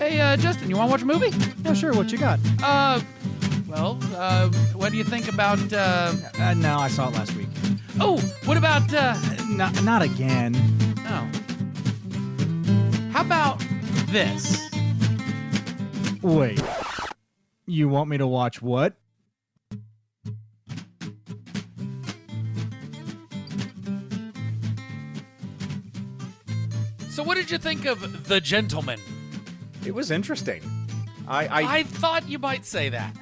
Hey, Justin, you want to watch a movie? Yeah, sure. What you got? What do you think about, No, I saw it last week. Oh, what about, Not again. Oh. How about this? Wait. You want me to watch what? So what did you think of The Gentleman? It was interesting. I thought you might say that.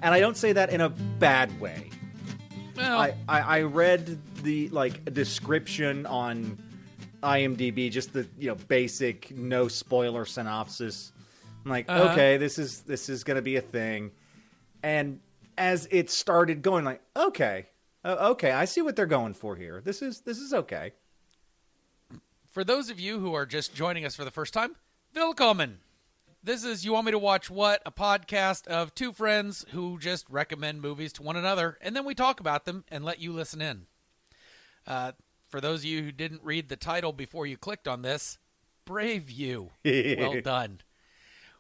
And I don't say that in a bad way. Well, I read the description on IMDb, just the basic no spoiler synopsis. I'm like, okay, this is gonna be a thing. And as it started going, like, okay, I see what they're going for here. This is okay. for those of you who are just joining us for the first time, willkommen. This is You Want Me to Watch What? A podcast of two friends who just recommend movies to one another, and then we talk about them and let you listen in. For those of you who didn't read the title before you clicked on this, brave you. Well done.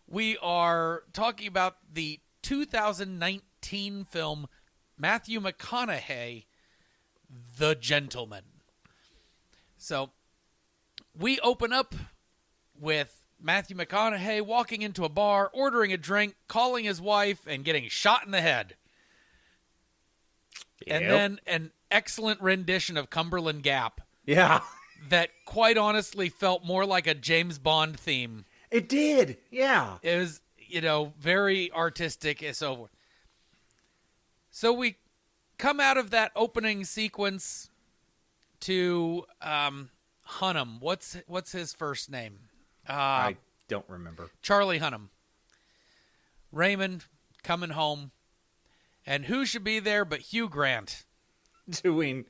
We are talking about the 2019 film Matthew McConaughey, The Gentleman. So, we open up with Matthew McConaughey walking into a bar, ordering a drink, calling his wife, and getting shot in the head. Yep. And then an excellent rendition of Cumberland Gap. Yeah. That quite honestly felt more like a James Bond theme. It did. Yeah. It was, very artistic and so forth. So we come out of that opening sequence to Hunnam. What's his first name? I don't remember. Charlie Hunnam. Raymond coming home. And who should be there but Hugh Grant? Doing...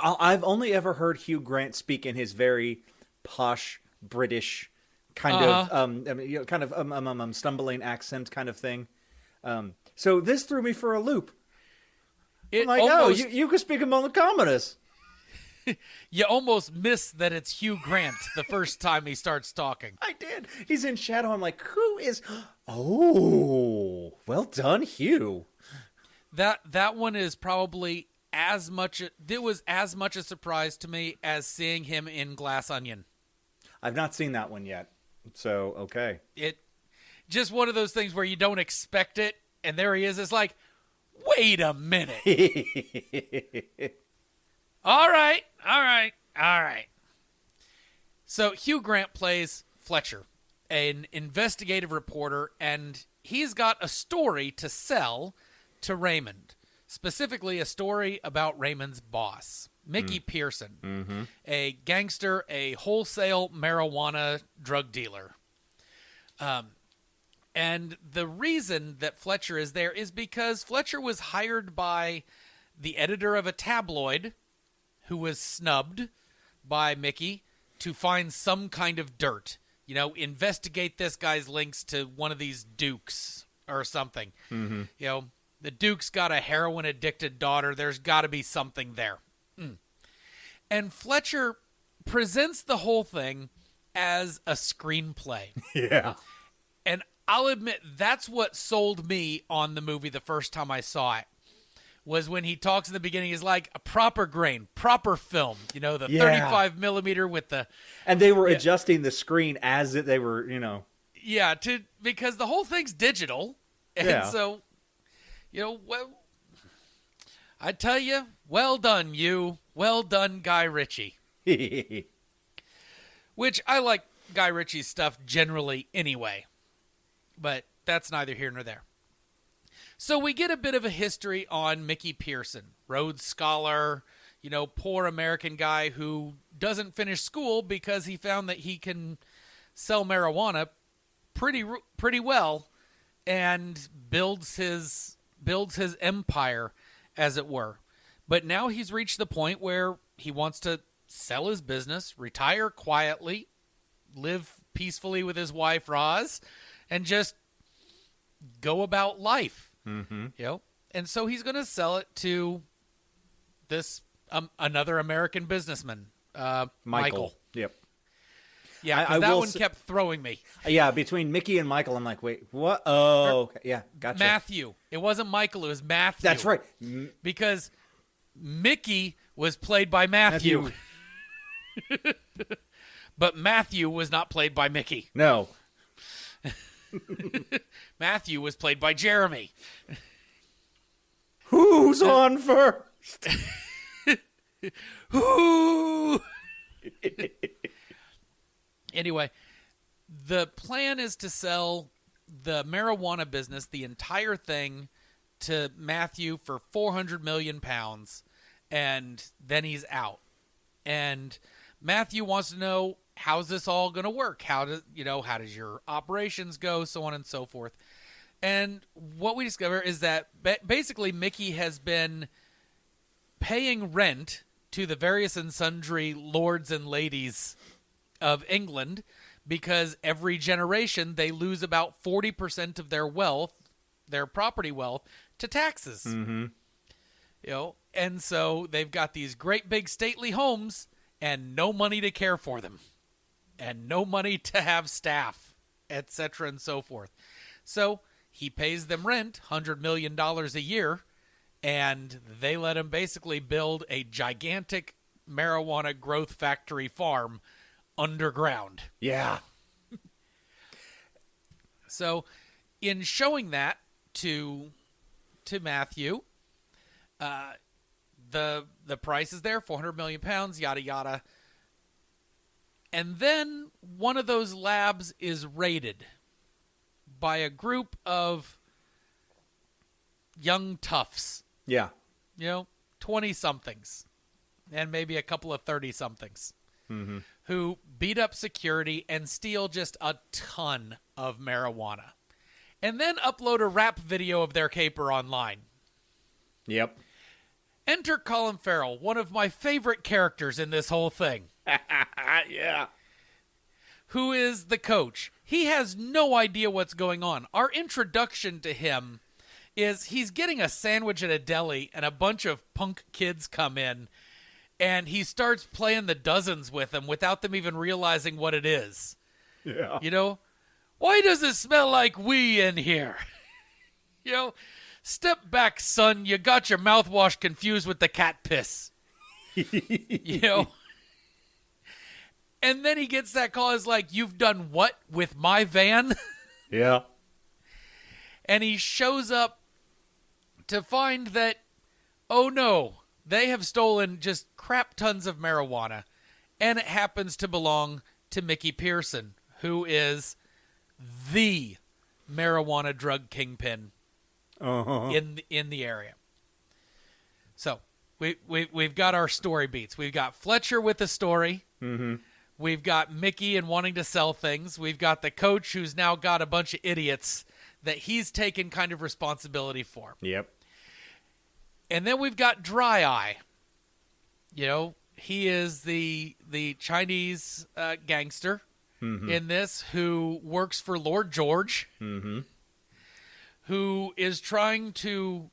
I've only ever heard Hugh Grant speak in his very posh British kind of stumbling accent kind of thing. So this threw me for a loop. I'm like, you can speak among the commoners. You almost miss that it's Hugh Grant the first time he starts talking. I did. He's in shadow. I'm like, who is... Oh, well done, Hugh. That one is probably as much a surprise to me as seeing him in Glass Onion. I've not seen that one yet. So, okay. It just one of those things where you don't expect it, and there he is. It's like, wait a minute. All right. So Hugh Grant plays Fletcher, an investigative reporter, and he's got a story to sell to Raymond, specifically a story about Raymond's boss, Mickey Pearson, a gangster, a wholesale marijuana drug dealer. And the reason that Fletcher is there is because Fletcher was hired by the editor of a tabloid who was snubbed by Mickey to find some kind of dirt. Investigate this guy's links to one of these dukes or something. Mm-hmm. The duke's got a heroin-addicted daughter. There's got to be something there. And Fletcher presents the whole thing as a screenplay. Yeah. And I'll admit, that's what sold me on the movie the first time I saw it. Was when he talks in the beginning is like a proper grain, proper film, the 35 millimeter with the... And they were adjusting the screen as they were, Yeah, because the whole thing's digital. And so, well, I tell you, well done, you. Well done, Guy Ritchie. Which I like Guy Ritchie's stuff generally anyway. But that's neither here nor there. So we get a bit of a history on Mickey Pearson, Rhodes Scholar, poor American guy who doesn't finish school because he found that he can sell marijuana pretty well and builds his empire, as it were. But now he's reached the point where he wants to sell his business, retire quietly, live peacefully with his wife, Roz, and just go about life. Mm-hmm. And so he's going to sell it to this another American businessman, Michael. Yep. Yeah, because that one kept throwing me. Yeah, between Mickey and Michael, I'm like, wait, what? Oh, okay. Yeah, gotcha. Matthew. It wasn't Michael, it was Matthew. That's right. Because Mickey was played by Matthew. But Matthew was not played by Mickey. No. Matthew was played by Jeremy. Who's on first? Who? Anyway, the plan is to sell the marijuana business, the entire thing, to Matthew for 400 million pounds, and then he's out. And Matthew wants to know, how's this all going to work? How does your operations go, so on and so forth. And what we discover is that basically Mickey has been paying rent to the various and sundry lords and ladies of England, because every generation they lose about 40% of their wealth, their property wealth, to taxes. Mm-hmm. And so they've got these great big stately homes and no money to care for them, and no money to have staff, etc. and so forth. So he pays them rent, $100 million a year, and they let him basically build a gigantic marijuana growth factory farm underground. Yeah. So in showing that to Matthew, the price is there, 400 million pounds, yada yada. And then one of those labs is raided by a group of young toughs. Yeah. 20-somethings, and maybe a couple of 30-somethings, Mm-hmm. who beat up security and steal just a ton of marijuana, and then upload a rap video of their caper online. Yep. Enter Colin Farrell, one of my favorite characters in this whole thing. Yeah. Who is the coach. He has no idea what's going on. Our introduction to him is he's getting a sandwich at a deli, and a bunch of punk kids come in, and he starts playing the dozens with them without them even realizing what it is. Yeah. Why does it smell like wee in here? Step back, son. You got your mouthwash confused with the cat piss. And then he gets that call, is like, you've done what with my van? Yeah. And he shows up to find that, oh no, they have stolen just crap tons of marijuana. And it happens to belong to Mickey Pearson, who is the marijuana drug kingpin in the area. So we've got our story beats. We've got Fletcher with the story. Mm-hmm. We've got Mickey and wanting to sell things. We've got the coach who's now got a bunch of idiots that he's taken kind of responsibility for. Yep. And then we've got Dry Eye. He is the Chinese gangster in this, who works for Lord George, who is trying to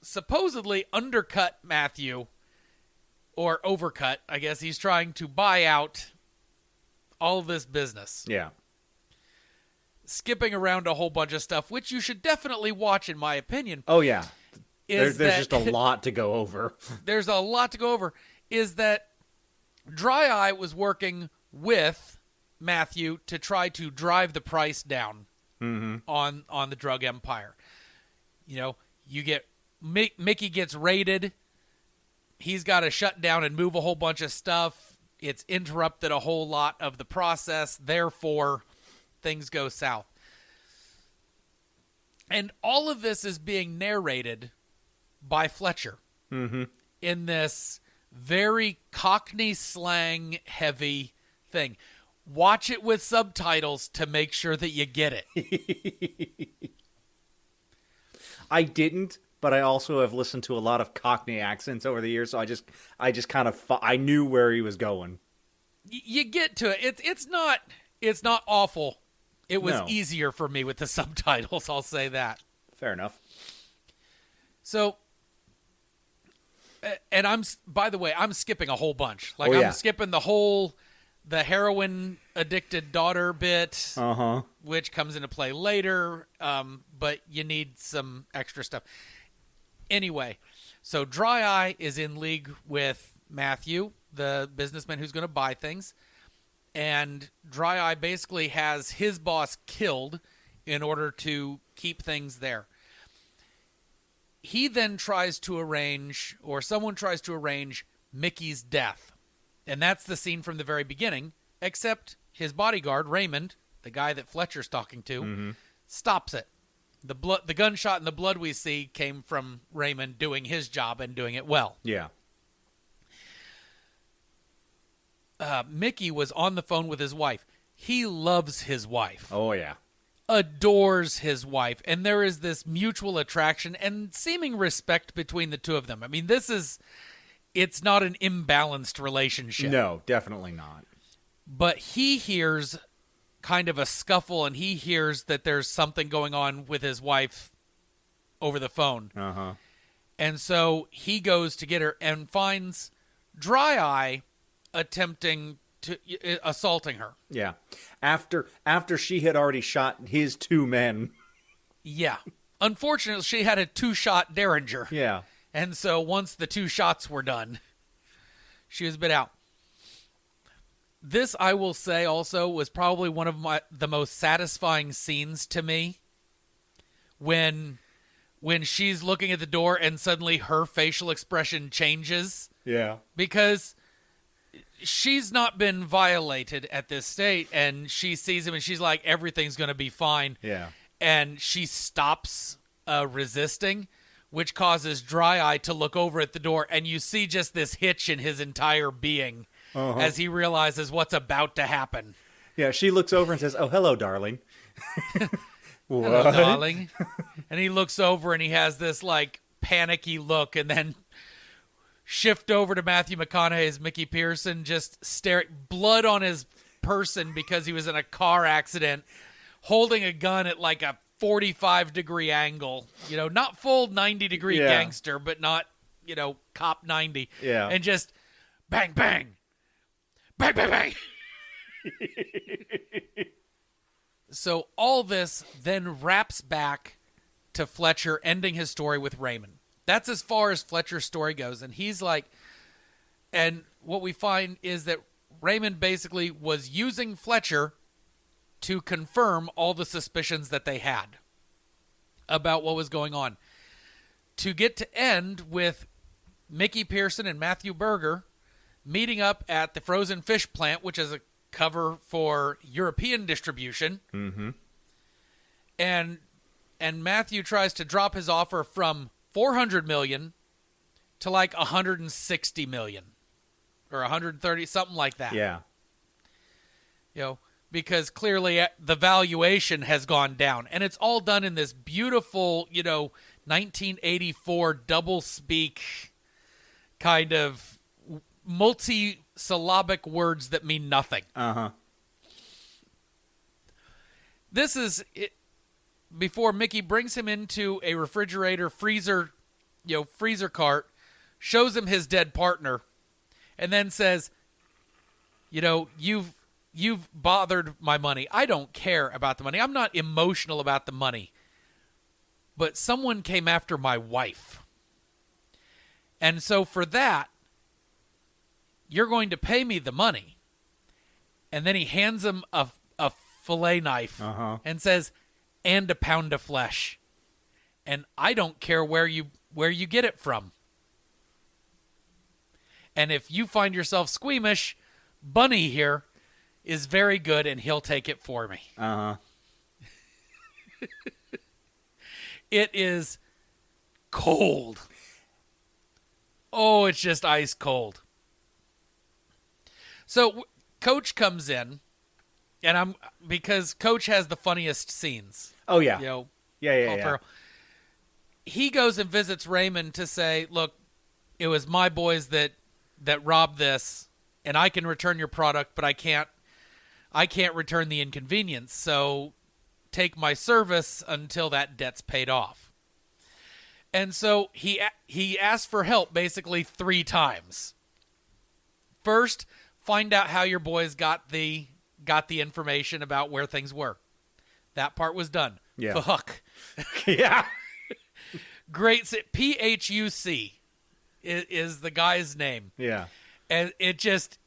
supposedly undercut Matthew, or overcut, I guess. He's trying to buy out all of this business. Yeah. Skipping around a whole bunch of stuff, which you should definitely watch, in my opinion. Oh, yeah. There's that, just a lot to go over. There's a lot to go over. Is that Dry Eye was working with Matthew to try to drive the price down on the drug empire. You get Mickey gets raided. He's got to shut down and move a whole bunch of stuff. It's interrupted a whole lot of the process. Therefore, things go south. And all of this is being narrated by Fletcher in this very Cockney slang heavy thing. Watch it with subtitles to make sure that you get it. I didn't, but I also have listened to a lot of Cockney accents over the years, so I just kind of I knew where he was going. You get to it. It's not awful. It was No. easier for me with the subtitles, I'll say that. Fair enough. So, and by the way, I'm skipping a whole bunch. Like, Oh, yeah. I'm skipping the whole the heroin addicted daughter bit, Uh-huh. which comes into play later, but you need some extra stuff. Anyway, so Dry Eye is in league with Matthew, the businessman who's going to buy things, and Dry Eye basically has his boss killed in order to keep things there. He then tries to arrange, or someone tries to arrange, Mickey's death. And that's the scene from the very beginning, except his bodyguard, Raymond, the guy that Fletcher's talking to, stops it. The gunshot and the blood we see came from Raymond doing his job and doing it well. Yeah. Mickey was on the phone with his wife. He loves his wife. Oh, yeah. Adores his wife. And there is this mutual attraction and seeming respect between the two of them. I mean, it's not an imbalanced relationship. No, definitely not. But he hears kind of a scuffle, and he hears that there's something going on with his wife over the phone. Uh-huh. And so he goes to get her and finds Dry Eye assaulting her. Yeah. After she had already shot his 2 men. Yeah. Unfortunately, she had a 2-shot Derringer. Yeah. And so once the 2 shots were done, she was a bit out. This, I will say also, was probably one of the most satisfying scenes to me. When she's looking at the door and suddenly her facial expression changes. Yeah. Because she's not been violated at this state, and she sees him and she's like, everything's going to be fine. Yeah. And she stops resisting, which causes Dry Eye to look over at the door, and you see just this hitch in his entire being as he realizes what's about to happen. Yeah, she looks over and says, "Oh, hello, darling." Hello, darling. And he looks over and he has this like panicky look, and then shift over to Matthew McConaughey's Mickey Pearson, just staring, blood on his person because he was in a car accident, holding a gun at like a 45-degree angle, not full 90-degree gangster, but not, cop 90. Yeah. And just bang, bang, bang, bang, bang. So all this then wraps back to Fletcher ending his story with Raymond. That's as far as Fletcher's story goes. And he's like, and what we find is that Raymond basically was using Fletcher to confirm all the suspicions that they had about what was going on. To get to end with Mickey Pearson and Matthew Berger meeting up at the frozen fish plant, which is a cover for European distribution. Mm-hmm. And Matthew tries to drop his offer from $400 million to like $160 million or 130, something like that. Yeah. Because clearly the valuation has gone down, and it's all done in this beautiful, 1984 double speak kind of multi-syllabic words that mean nothing. Uh-huh. This is it. Before Mickey brings him into a freezer cart, shows him his dead partner, and then says, you've bothered my money. I don't care about the money. I'm not emotional about the money. But someone came after my wife. And so for that, you're going to pay me the money. And then he hands him a fillet knife and says, and a pound of flesh. And I don't care where you get it from. And if you find yourself squeamish, Bunny here is very good, and he'll take it for me. Uh-huh. It is cold. Oh, it's just ice cold. So Coach comes in, and because Coach has the funniest scenes. Oh, yeah. Colin Yeah. Farrell. He goes and visits Raymond to say, look, it was my boys that robbed this, and I can return your product, but I can't return the inconvenience. So take my service until that debt's paid off. And so he asked for help basically 3 times. First, find out how your boys got the information about where things were. That part was done. Yeah. Fuck. Yeah. Great. PHUC is the guy's name. Yeah. And it just,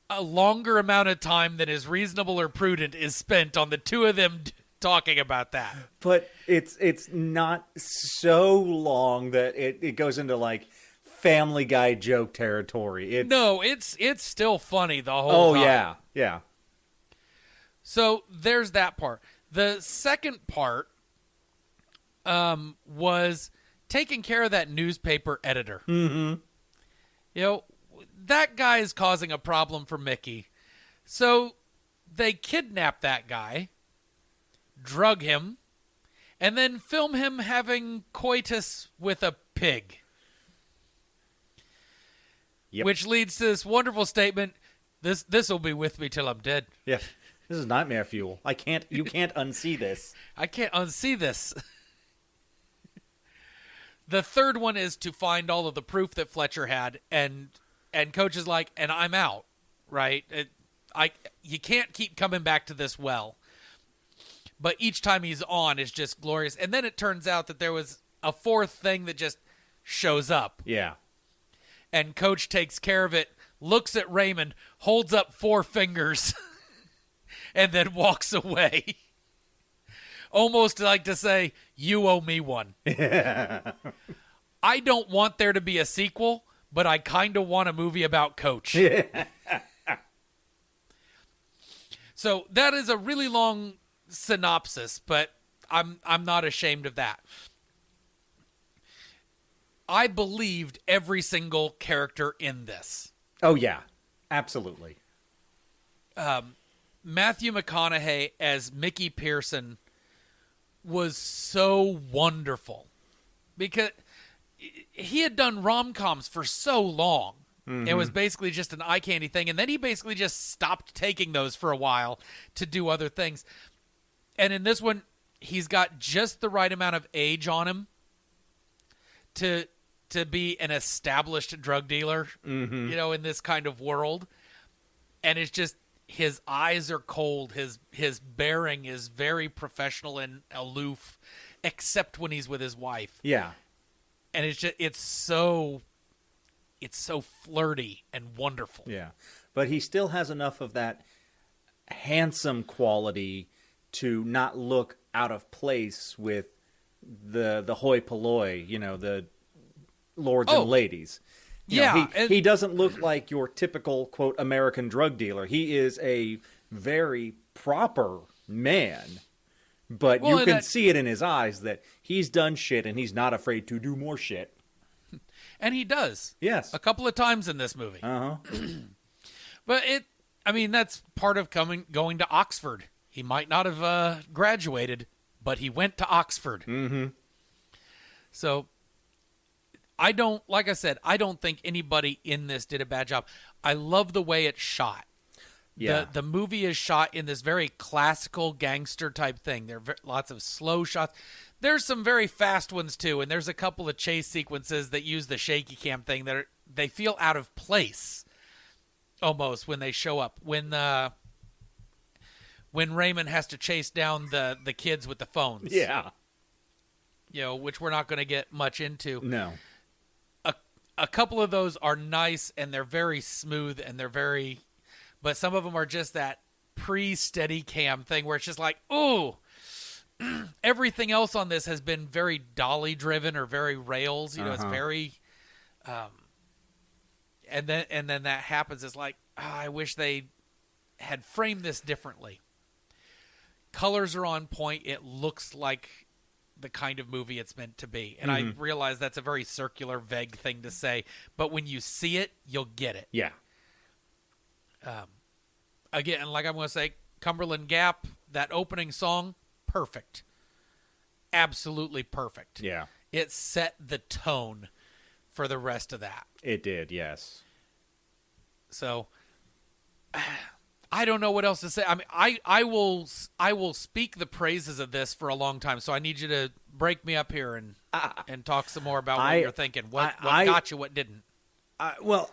a longer amount of time than is reasonable or prudent is spent on the two of them talking about that. But it's not so long that it goes into like Family Guy joke territory. It's still funny the whole time. Yeah. Yeah. So there's that part. The second part was taking care of that newspaper editor. Mm-hmm. You know, that guy is causing a problem for Mickey. So they kidnap that guy, drug him, and then film him having coitus with a pig. Yep. Which leads to this wonderful statement, this will be with me till I'm dead. Yeah. This is nightmare fuel. You can't unsee this. I can't unsee this. The third one is to find all of the proof that Fletcher had, and Coach is like, and I'm out, right? You can't keep coming back to this well. But each time he's on is just glorious. And then it turns out that there was a fourth thing that just shows up. Yeah. And Coach takes care of it, looks at Raymond, holds up 4 fingers, and then walks away. Almost like to say, you owe me one. I don't want there to be a sequel, but I kind of want a movie about Coach. So that is a really long synopsis, but I'm not ashamed of that. I believed every single character in this. Oh, yeah. Absolutely. Matthew McConaughey as Mickey Pearson was so wonderful because he had done rom-coms for so long. Mm-hmm. It was basically just an eye candy thing. And then he basically just stopped taking those for a while to do other things. And in this one, he's got just the right amount of age on him to be an established drug dealer, mm-hmm. you know, in this kind of world. And it's just, his eyes are cold. His bearing is very professional and aloof, except when he's with his wife. Yeah. And it's so flirty and wonderful. Yeah. But he still has enough of that handsome quality to not look out of place with the hoi polloi, you know, the lords and ladies. You know, he doesn't look like your typical, quote, American drug dealer. He is a very proper man, but you can see it in his eyes that he's done shit and he's not afraid to do more shit. And he does. Yes. A couple of times in this movie. Uh-huh. But that's part of going to Oxford. He might not have graduated, but he went to Oxford. Mm-hmm. So like I said, I don't think anybody in this did a bad job. I love the way it's shot. Yeah. The movie is shot in this very classical gangster type thing. There are lots of slow shots. There's some very fast ones too, and there's a couple of chase sequences that use the shaky cam thing that they feel out of place almost when they show up. When Raymond has to chase down the kids with the phones. Yeah. You know, which we're not going to get much into. No. A couple of those are nice and they're very smooth and but some of them are just that pre-steady cam thing where it's just like, ooh, everything else on this has been very dolly driven or very rails. You know, It's very, and then that happens. It's like, I wish they had framed this differently. Colors are on point. It looks like the kind of movie it's meant to be. And I realize that's a very circular, vague thing to say, but when you see it, you'll get it. Yeah. Again, like I'm going to say, Cumberland Gap, that opening song, perfect. Absolutely perfect. Yeah. It set the tone for the rest of that. It did, yes. So I don't know what else to say. I mean, I will speak the praises of this for a long time. So I need you to break me up here and talk some more about what you're thinking. What got you, what didn't? Well,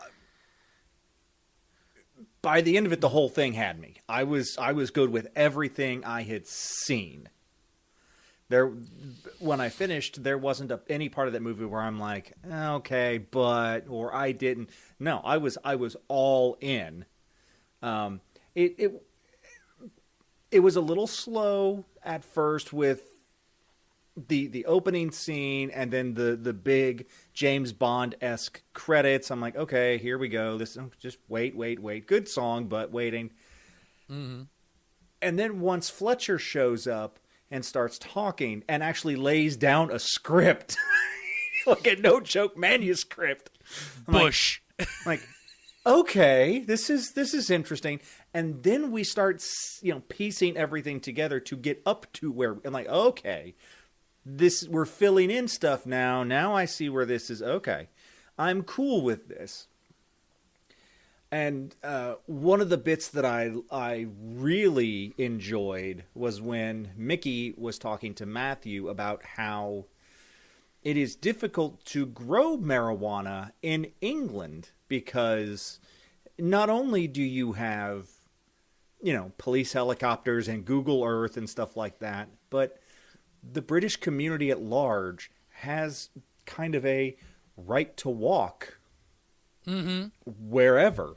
by the end of it, the whole thing had me. I was good with everything I had seen. When I finished, there wasn't any part of that movie where I'm like, okay, or I didn't. No, I was all in. It was a little slow at first with the opening scene and then the big James Bond-esque credits. I'm like, okay, here we go. Just wait. Good song, but waiting. Mm-hmm. And then once Fletcher shows up and starts talking and actually lays down a script, like a no-joke manuscript. Bush. Like, okay, this is interesting. And then we start, piecing everything together to get up to where I'm like, okay, we're filling in stuff now. Now I see where this is. Okay, I'm cool with this. And one of the bits that I really enjoyed was when Mickey was talking to Matthew about how it is difficult to grow marijuana in England because not only do you have, police helicopters and Google Earth and stuff like that, but the British community at large has kind of a right to walk wherever.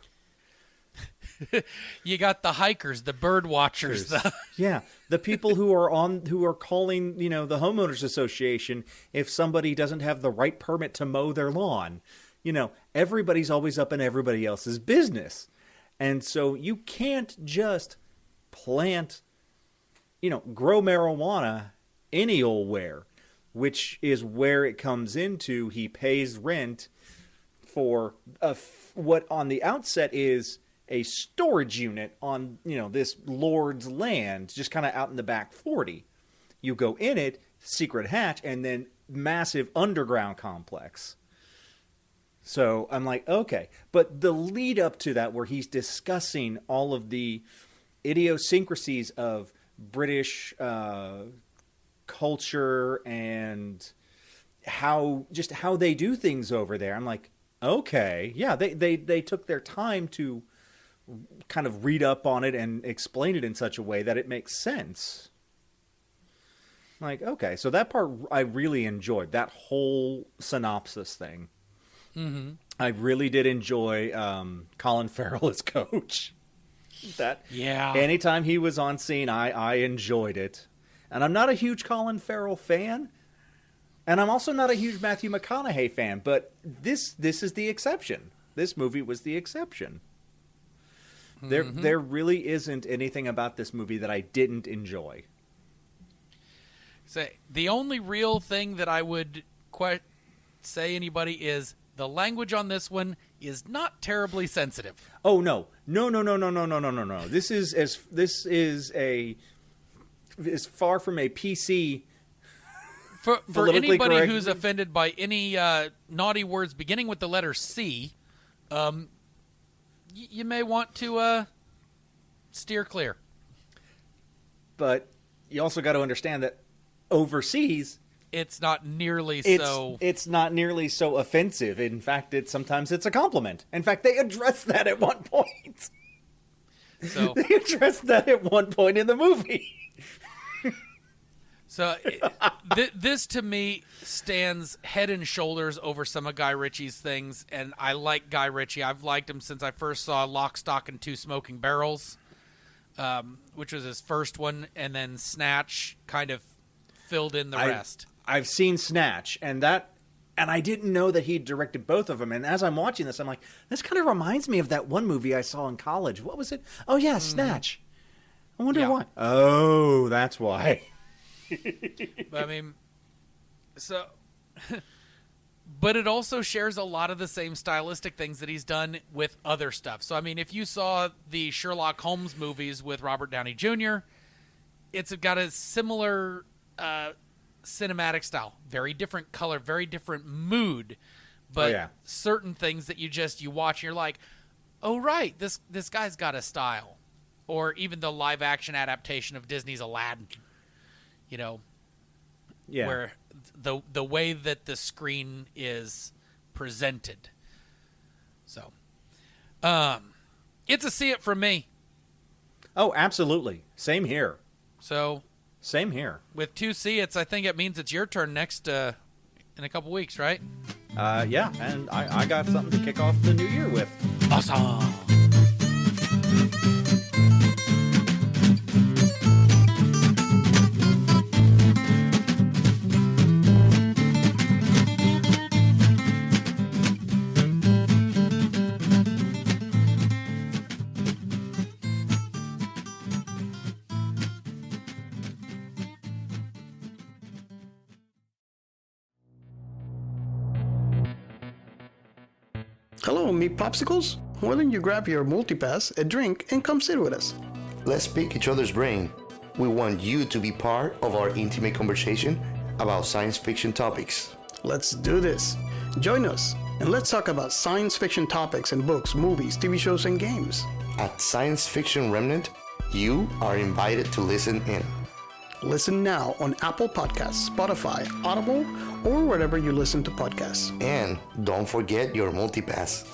You got the hikers, the bird watchers, the people who are calling, the homeowners association if somebody doesn't have the right permit to mow their lawn. Everybody's always up in everybody else's business. And so you can't just plant, grow marijuana any old where, which is where it comes into. He pays rent for what on the outset is a storage unit on, this lord's land, just kind of out in the back 40. You go in it, secret hatch, and then massive underground complex. So I'm like, okay. But the lead up to that, where he's discussing all of the idiosyncrasies of British culture and how they do things over there, I'm like, okay, yeah, they took their time to kind of read up on it and explain it in such a way that it makes sense. Like, okay, so that part I really enjoyed, that whole synopsis thing. Mm-hmm. I really did enjoy Colin Farrell as Coach. Anytime he was on scene, I enjoyed it. And I'm not a huge Colin Farrell fan, and I'm also not a huge Matthew McConaughey fan, but this is the exception. This movie was the exception. There really isn't anything about this movie that I didn't enjoy. Say the only real thing that I would say anybody is the language on this one is not terribly sensitive. Oh no. This is as far from a PC. For anybody correct. Who's offended by any naughty words beginning with the letter C, you may want to steer clear. But you also got to understand that overseas, it's not nearly so. It's not nearly so offensive. In fact, sometimes it's a compliment. In fact, they address that at one point. So they address that at one point in the movie. So this to me stands head and shoulders over some of Guy Ritchie's things, and I like Guy Ritchie. I've liked him since I first saw Lock, Stock, and Two Smoking Barrels, which was his first one, and then Snatch kind of filled in the rest. I've seen Snatch, and I didn't know that he directed both of them. And as I'm watching this, I'm like, this kind of reminds me of that one movie I saw in college. What was it? Oh yeah, Snatch. I wonder why. Oh, that's why. I mean, so, but it also shares a lot of the same stylistic things that he's done with other stuff. So, I mean, if you saw the Sherlock Holmes movies with Robert Downey Jr., it's got a similar cinematic style, very different color, very different mood, but certain things that you watch and you're like, oh, right, this guy's got a style. Or even the live action adaptation of Disney's Aladdin. Where the way that the screen is presented. So, It's a see it from me. Oh, absolutely. Same here. So, Same here. with 2 see it's, I think it means it's your turn next in a couple weeks, right? Yeah, and I got something to kick off the new year with. Awesome. Hello, meat popsicles. Why don't you grab your multipass, a drink, and come sit with us? Let's pick each other's brain. We want you to be part of our intimate conversation about science fiction topics. Let's do this. Join us, and let's talk about science fiction topics in books, movies, TV shows, and games. At Science Fiction Remnant, you are invited to listen in. Listen now on Apple Podcasts, Spotify, Audible, or wherever you listen to podcasts. And don't forget your multipass.